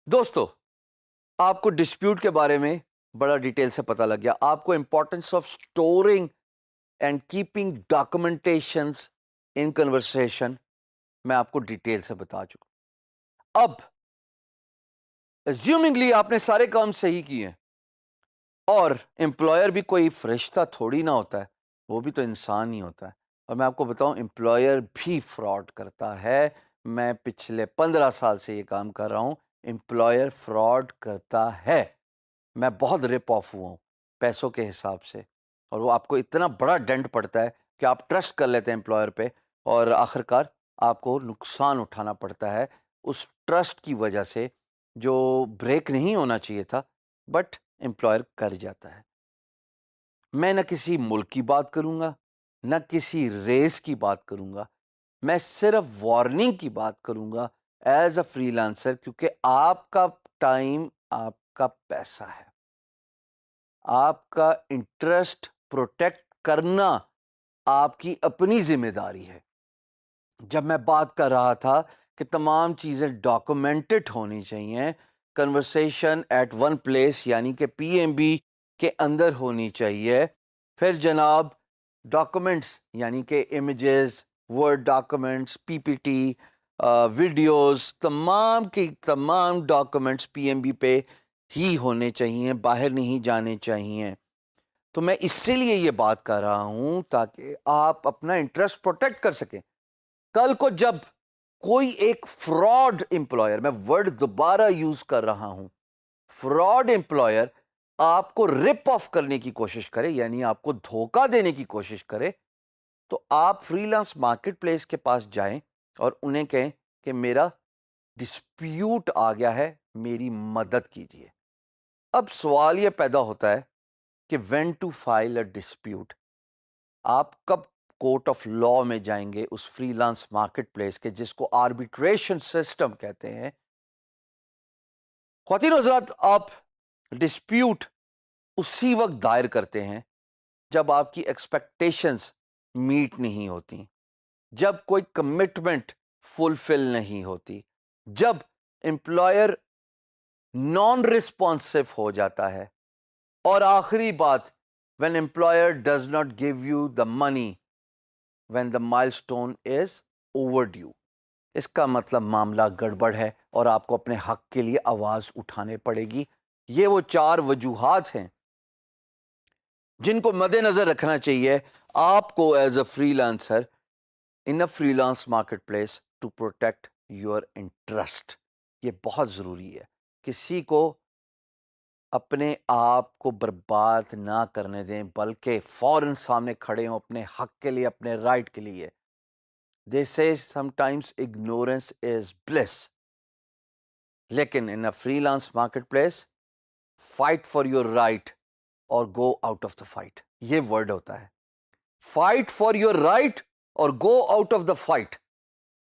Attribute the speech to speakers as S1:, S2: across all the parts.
S1: دوستو، آپ کو ڈسپیوٹ کے بارے میں بڑا ڈیٹیل سے پتہ لگ گیا. آپ کو importance of storing and keeping documentations in conversation میں آپ کو ڈیٹیل سے بتا چکا. اب ایزیومنگلی آپ نے سارے کام صحیح کیے ہیں، اور امپلائر بھی کوئی فرشتہ تھوڑی نہ ہوتا ہے، وہ بھی تو انسان ہی ہوتا ہے. اور میں آپ کو بتاؤں، امپلائر بھی فراڈ کرتا ہے. میں پچھلے 15 سال سے یہ کام کر رہا ہوں. امپلائر فراڈ کرتا ہے. میں بہت رپ آف ہوا ہوں پیسوں کے حساب سے، اور وہ آپ کو اتنا بڑا ڈنٹ پڑتا ہے کہ آپ ٹرسٹ کر لیتے ہیں امپلائر پہ، اور آخر کار آپ کو نقصان اٹھانا پڑتا ہے اس ٹرسٹ کی وجہ سے، جو بریک نہیں ہونا چاہیے تھا بٹ امپلائر کر جاتا ہے. میں نہ کسی ملک کی بات کروں گا، نہ کسی ریس کی بات کروں گا. میں صرف وارننگ کی بات کروں گا ایز اے فری لانسر، کیونکہ آپ کا ٹائم آپ کا پیسہ ہے. آپ کا انٹرسٹ پروٹیکٹ کرنا آپ کی اپنی ذمہ داری ہے. جب میں بات کر رہا تھا کہ تمام چیزیں ڈاکومنٹڈ ہونی چاہیے، کنورسیشن ایٹ ون پلیس یعنی کہ پی ایم بی کے اندر ہونی چاہیے، پھر جناب ڈاکومنٹس یعنی کہ امیجز، ورڈ ڈاکومنٹس، پی پی ٹی، ویڈیوز، تمام کی تمام ڈاکومنٹس پی ایم بی پہ ہی ہونے چاہیے، باہر نہیں جانے چاہیے. تو میں اسی لیے یہ بات کر رہا ہوں تاکہ آپ اپنا انٹرسٹ پروٹیکٹ کر سکیں. کل کو جب کوئی ایک فراڈ امپلائر، میں ورڈ دوبارہ یوز کر رہا ہوں، فراڈ امپلائر آپ کو رپ آف کرنے کی کوشش کرے، یعنی آپ کو دھوکہ دینے کی کوشش کرے، تو آپ فری لانس مارکیٹ پلیس کے پاس جائیں اور انہیں کہیں کہ میرا ڈسپیوٹ آ گیا ہے، میری مدد کیجیے. اب سوال یہ پیدا ہوتا ہے کہ when to file a dispute. آپ کب کورٹ آف لا میں جائیں گے اس فری لانس مارکیٹ پلیس کے، جس کو آربیٹریشن سسٹم کہتے ہیں. خواتین و حضرات، آپ ڈسپیوٹ اسی وقت دائر کرتے ہیں جب آپ کی ایکسپیکٹیشنز میٹ نہیں ہوتی، جب کوئی کمٹمنٹ فلفل نہیں ہوتی، جب امپلائر نان رسپانسو ہو جاتا ہے، اور آخری بات، when employer does not give you the money when the milestone is overdue. اس کا مطلب معاملہ گڑبڑ ہے اور آپ کو اپنے حق کے لیے آواز اٹھانے پڑے گی. یہ وہ 4 وجوہات ہیں جن کو مد نظر رکھنا چاہیے آپ کو as a freelancer in a freelance marketplace to protect your interest. یہ بہت ضروری ہے. کسی کو اپنے آپ کو برباد نہ کرنے دیں، بلکہ فوراً سامنے کھڑے ہوں اپنے حق کے لیے، اپنے رائٹ کے لیے. They say sometimes ignorance is bliss. لیکن in a freelance marketplace, fight for your right or go out of the fight. یہ ورڈ ہوتا ہے. Fight for your right or go out of the fight.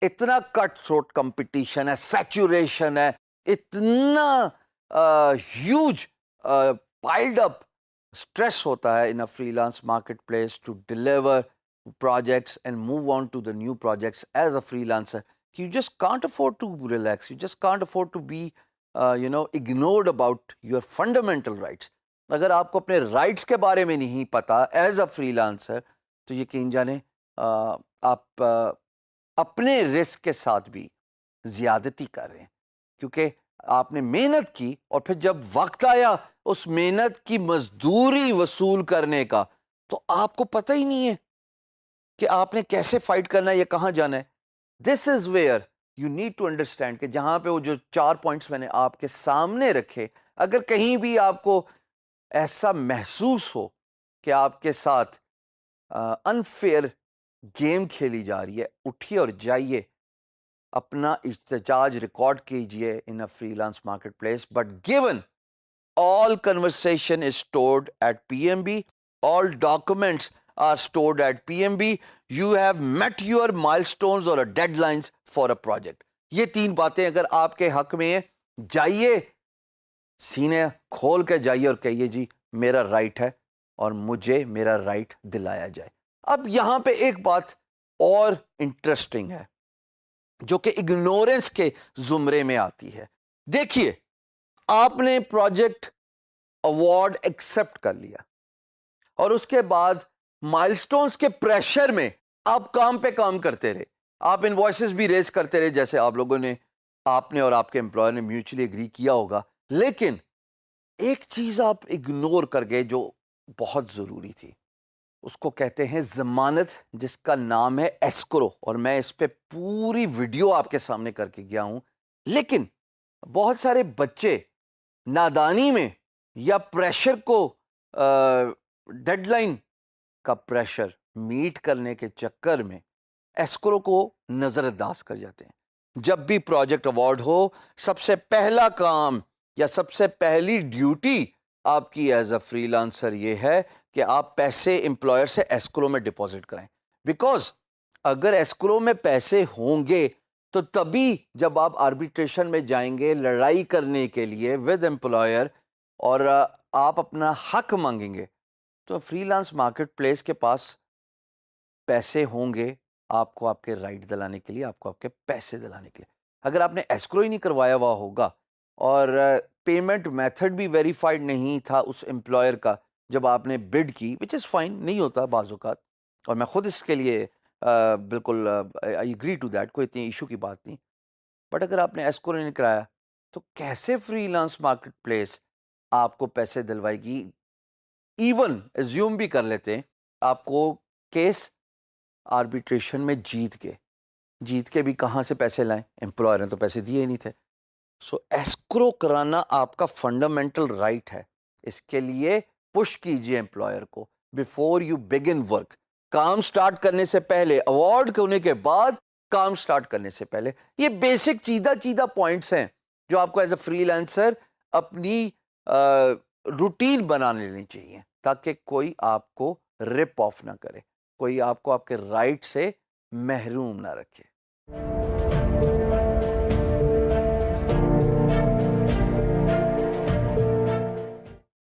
S1: اتنا cut throat competition ہے، saturation ہے، اتنا huge piled up stress ہوتا ہے in a freelance marketplace to deliver projects and move on to the new projects as a freelancer. You just can't afford to relax. You just can't afford to be ignored about your fundamental rights. اگر آپ کو اپنے rights کے بارے میں نہیں پتا as a free lancer, تو یقین جانیں آپ اپنے رسک کے ساتھ بھی زیادتی کر رہے ہیں، کیونکہ آپ نے محنت کی اور پھر جب وقت آیا اس محنت کی مزدوری وصول کرنے کا، تو آپ کو پتہ ہی نہیں ہے کہ آپ نے کیسے فائٹ کرنا ہے یا کہاں جانا ہے. This is where you need to understand کہ جہاں پہ وہ جو 4 پوائنٹس میں نے آپ کے سامنے رکھے، اگر کہیں بھی آپ کو ایسا محسوس ہو کہ آپ کے ساتھ انفیئر گیم کھیلی جا رہی ہے، اٹھیے اور جائیے، اپنا احتجاج ریکارڈ کیجئے in a freelance marketplace. But given all conversation is stored at PMB, all documents are stored at PMB, you have met your milestones or deadlines for a project. یہ 3 باتیں اگر آپ کے حق میں ہیں، جائیے سینے کھول کے جائیے اور کہیے جی میرا رائٹ ہے اور مجھے میرا رائٹ دلایا جائے. اب یہاں پہ ایک بات اور انٹرسٹنگ ہے جو کہ اگنورنس کے زمرے میں آتی ہے. دیکھیے آپ نے پروجیکٹ ایوارڈ ایکسپٹ کر لیا اور اس کے بعد مائلسٹونز کے پریشر میں آپ کام پہ کام کرتے رہے, آپ انوائسز بھی ریز کرتے رہے جیسے آپ نے اور آپ کے امپلائر نے میوچلی اگری کیا ہوگا, لیکن ایک چیز آپ اگنور کر گئے جو بہت ضروری تھی. اس کو کہتے ہیں ضمانت, جس کا نام ہے ایسکرو, اور میں اس پہ پوری ویڈیو آپ کے سامنے کر کے گیا ہوں. لیکن بہت سارے بچے نادانی میں یا پریشر کو ڈیڈ لائن کا پریشر میٹ کرنے کے چکر میں ایسکرو کو نظر انداز کر جاتے ہیں. جب بھی پروجیکٹ ایوارڈ ہو, سب سے پہلا کام یا سب سے پہلی ڈیوٹی آپ کی ایز اے فری لانسر یہ ہے کہ آپ پیسے امپلائر سے ایسکرو میں ڈپازٹ کرائیں. بیکاز اگر ایسکرو میں پیسے ہوں گے تو تبھی جب آپ آربیٹریشن میں جائیں گے لڑائی کرنے کے لیے ود امپلائر اور آپ اپنا حق مانگیں گے, تو فری لانس مارکیٹ پلیس کے پاس پیسے ہوں گے آپ کو آپ کے رائٹ دلانے کے لیے, آپ کو آپ کے پیسے دلانے کے لیے. اگر آپ نے ایسکرو ہی نہیں کروایا ہوا ہوگا اور پیمنٹ میتھڈ بھی ویریفائڈ نہیں تھا اس امپلائر کا جب آپ نے بڈ کی, وچ از فائن, نہیں ہوتا بعض اوقات, اور میں خود اس کے لیے بالکل آئی ایگری ٹو دیٹ, کوئی اتنی ایشو کی بات نہیں. بٹ اگر آپ نے ایسکرو نہیں کرایا تو کیسے فری لانس مارکیٹ پلیس آپ کو پیسے دلوائے گی؟ ایون ایزیوم بھی کر لیتے ہیں آپ کو کیس آربیٹریشن میں جیت کے بھی کہاں سے پیسے لائیں, امپلائر نے تو پیسے دیے ہی نہیں تھے. سو ایسکرو کرانا آپ کا فنڈامنٹل رائٹ ہے. اس کے لیے پش کیجئے امپلائر کو بیفور یو بگن ورک, کام سٹارٹ کرنے سے پہلے, ایوارڈ ہونے کے بعد کام سٹارٹ کرنے سے پہلے. یہ بیسک چیدہ پوائنٹس ہیں جو آپ کو ایز اے فری لانسر اپنی روٹین بنا لینی چاہیے تاکہ کوئی آپ کو رپ آف نہ کرے, کوئی آپ کو آپ کے رائٹ سے محروم نہ رکھے.